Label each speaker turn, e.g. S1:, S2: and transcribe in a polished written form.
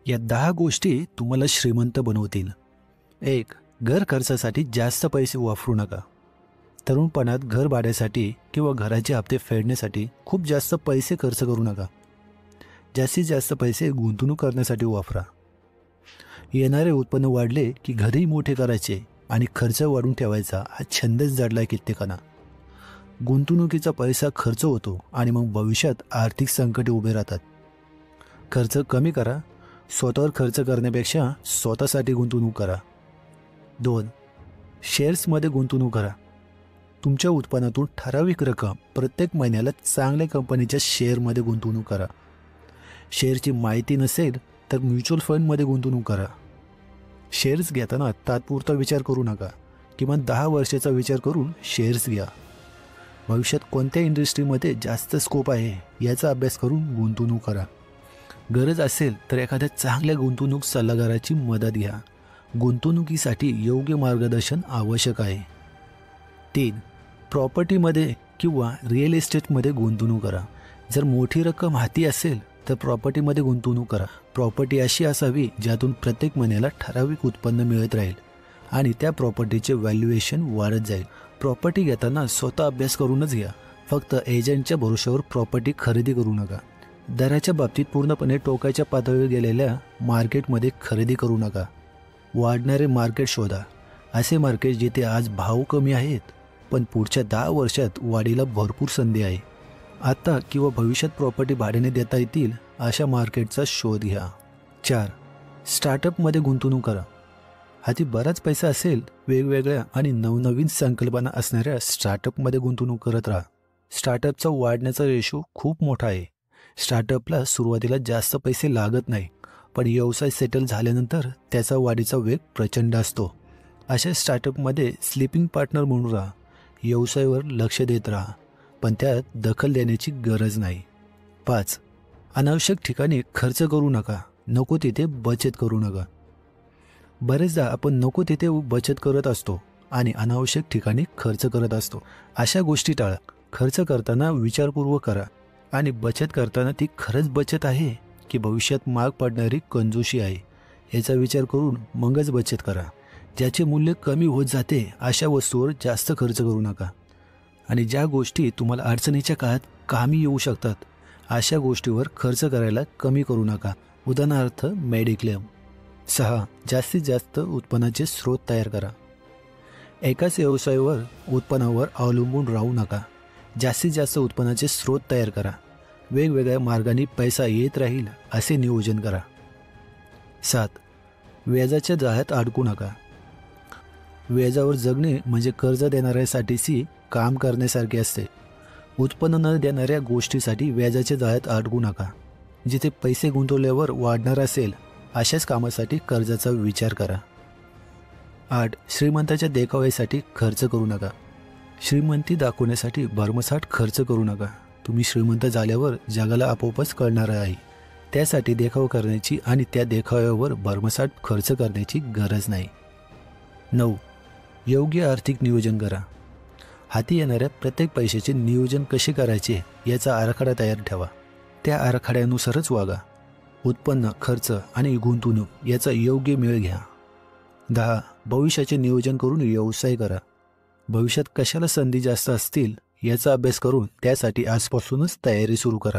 S1: या 10 गोष्टी तुम्हाला श्रीमंत बनवतील. 1. घर खर्चासाठी जास्त पैसे वापरू नका. तरुणपणात घर भाड्यासाठी किंवा घराचे हप्ते फेडण्यासाठी खूप जास्त पैसे खर्च करू नका. जास्तीत जास्त पैसे गुंतवणूक करण्यासाठी वापरा. येणारे उत्पन्न वाढले की घरही मोठे करायचे आणि खर्च वाढून ठेवायचा हा छंदच जडला कित्येकांना. गुंतवणुकीचा पैसा खर्च होतो आणि मग भविष्यात आर्थिक संकटे उभे राहतात. खर्च कमी करा. स्वतःवर खर्च करण्यापेक्षा स्वतःसाठी गुंतवणूक करा. 2. शेअर्समध्ये गुंतवणूक करा. तुमच्या उत्पन्नातून ठराविक रक्कम प्रत्येक महिन्याला चांगल्या कंपनीच्या शेअरमध्ये गुंतवणूक करा. शेअरची माहिती नसेल तर म्युच्युअल फंडमध्ये गुंतवणूक करा. शेअर्स घेताना तात्पुरता विचार करू नका. किमान 10 वर्षाचा विचार करून शेअर्स घ्या. भविष्यात कोणत्या इंडस्ट्रीमध्ये जास्त स्कोप आहे याचा अभ्यास करून गुंतवणूक करा. गरज असेल तर एखाद्या चांगल्या गुंतवणूक सल्लागाराची मदत घ्या. गुंतवणुकीसाठी योग्य मार्गदर्शन आवश्यक आहे. 3. प्रॉपर्टीमध्ये किंवा रिअल इस्टेटमध्ये गुंतवणूक करा. जर मोठी रक्कम हाती असेल तर प्रॉपर्टीमध्ये गुंतवणूक करा. प्रॉपर्टी अशी असावी ज्यातून प्रत्येक महिन्याला ठराविक उत्पन्न मिळत राहील आणि त्या प्रॉपर्टीचे व्हॅल्युएशन वाढत जाईल. प्रॉपर्टी घेताना स्वतः अभ्यास करूनच घ्या. फक्त एजंटच्या भरोश्यावर प्रॉपर्टी खरेदी करू नका. दराच्या बाबतीत पूर्णपणे टोकाच्या पातळीवर गेलेल्या मार्केटमध्ये खरेदी करू नका. वाढणारे मार्केट शोधा. असे मार्केट जिथे आज भाव कमी आहेत पण पुढच्या 10 वर्षात वाढीला भरपूर संधी आहे. आता किंवा भविष्यात प्रॉपर्टी भाड्याने देता येतील अशा मार्केटचा शोध घ्या. 4. स्टार्टअपमध्ये गुंतवणूक करा. हाती बराच पैसा असेल वेगवेगळ्या आणि नवनवीन संकल्पना असणाऱ्या स्टार्टअपमध्ये गुंतवणूक करत राहा. स्टार्टअपचा वाढण्याचा रेशो खूप मोठा आहे. स्टार्टअपला सुरुवातीला जास्त पैसे लागत नाही पण व्यवसाय सेटल झाल्यानंतर त्याचा वाढीचा वेग प्रचंड असतो. अशा स्टार्टअपमध्ये स्लीपिंग पार्टनर म्हणून राहा. व्यवसायावर लक्ष देत राहा पण त्यात दखल देण्याची गरज नाही. 5. अनावश्यक ठिकाणी खर्च करू नका. नको तिथे बचत करू नका. बरेचदा आपण नको तिथे बचत करत असतो आणि अनावश्यक ठिकाणी खर्च करत असतो. अशा गोष्टी टाळा. खर्च करताना विचारपूर्वक करा आणि बचत करताना ती खरंच बचत आहे की भविष्यात माग पडणारी कंजूसी आहे याचा विचार करून मगच बचत करा. ज्याचे मूल्य कमी होत जाते अशा वस्तूवर जास्त खर्च करू नका आणि ज्या गोष्टी तुम्हाला अडचणीच्या काळात कामी येऊ शकतात अशा गोष्टीवर खर्च करायला कमी करू नका. उदाहरणार्थ मेडिक्लेम. 6. जास्तीत जास्त उत्पन्नाचे स्रोत तयार करा. एकाच व्यवसायावर उत्पन्नावर अवलंबून राहू नका. जास्तीत जास्त उत्पन्नाचे स्रोत तयार करा. वेगवेगळ्या मार्गांनी पैसा येत राहील असे नियोजन करा. 7. व्याजाच्या जाळ्यात अडकू नका. व्याजावर जगणे म्हणजे कर्ज देणाऱ्यासाठीची काम करण्यासारखे असते. उत्पन्न न देणाऱ्या गोष्टीसाठी व्याजाच्या जाळ्यात अडकू नका. जिथे पैसे गुंतवल्यावर वाढणार असेल अशाच कामासाठी कर्जाचा विचार करा. 8. श्रीमंताच्या देखाव्यासाठी खर्च करू नका. श्रीमंती दाखवण्यासाठी भरमसाठ खर्च करू नका. तुम्ही श्रीमंत झाल्यावर जगाला आपोआपच कळणार आहे. त्यासाठी देखावा करण्याची आणि त्या देखाव्यावर भरमसाठ खर्च करण्याची गरज नाही. 9. योग्य आर्थिक नियोजन करा. हाती येणाऱ्या प्रत्येक पैशाचे नियोजन कसे करायचे याचा आराखडा तयार ठेवा. त्या आराखड्यानुसारच वागा. उत्पन्न, खर्च आणि गुंतवणूक याचा योग्य मेळ घ्या. 10. भविष्याचे नियोजन करून व्यवसाय करा. भविष्यात कशाला संधी जास्त असतील याचा अभ्यास करून त्यासाठी आजपासूनच तयारी सुरू करा.